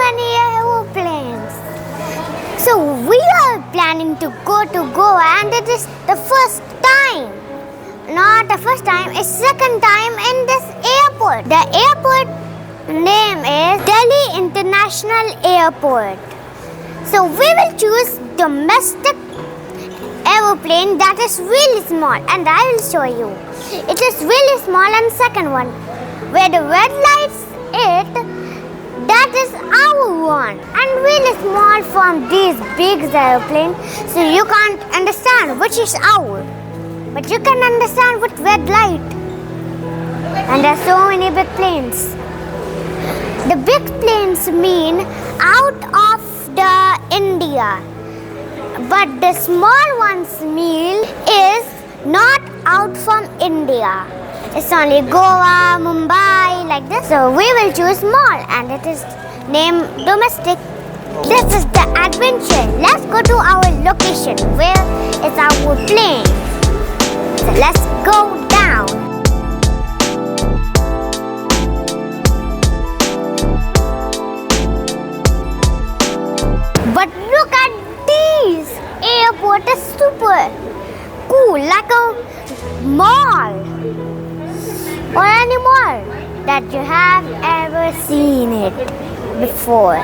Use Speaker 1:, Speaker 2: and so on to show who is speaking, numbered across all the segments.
Speaker 1: many aeroplanes. So we are planning to go to Goa, and it is the first time. Not the first time, it's second time in this airport. The airport name is Delhi International Airport. So we will choose domestic aeroplane that is really small, and I will show you. It is really small, and second one where the red lights it, that is our one, and really small from these big airplanes, so you can't understand which is our, but you can understand with red light. And there are so many big planes. The big planes mean out of the India, but the small ones mean is not out from India. It's only Goa, Mumbai, like this. So we will choose small, and it is named domestic. This is the adventure. Let's go to our location. Where is our plane? So let's go down. But look at these. Airport is super cool, like a mall or any mall that you have ever seen it before.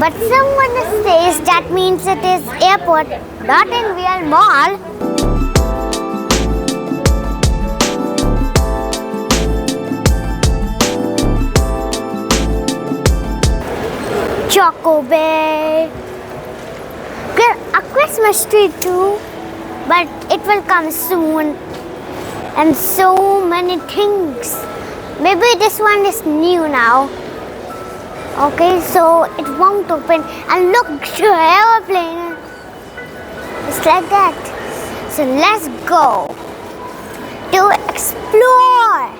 Speaker 1: But someone says that means it is airport, not in real mall. Choco Bay. A Christmas tree too, but it will come soon. And so many things. Maybe this one is new now. Okay, so it won't open. And look, the airplane. It's like that. So let's go to explore.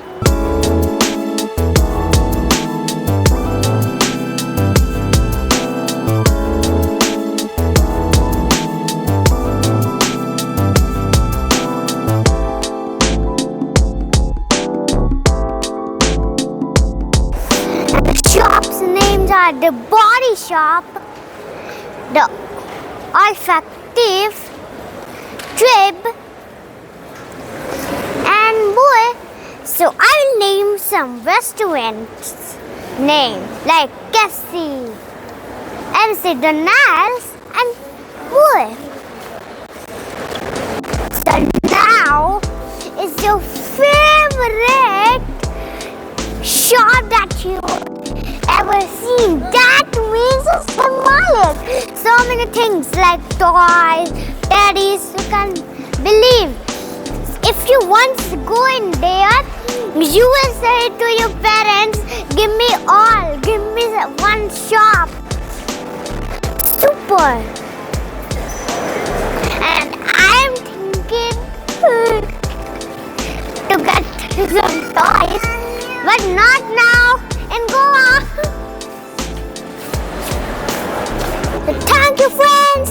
Speaker 1: The body shop, the olfactive, trip, and more. So I'll name some restaurants name like KFC, MC Donald's, and more. So now is your favorite shop that you ever seen. That means it's symbolic. So many things like toys, teddies, you can believe. If you want to go in there, you will say to your parents, give me all, give me one shop. Super. And I'm thinking to get some toys, but not now. In Goa. Thank you, friends.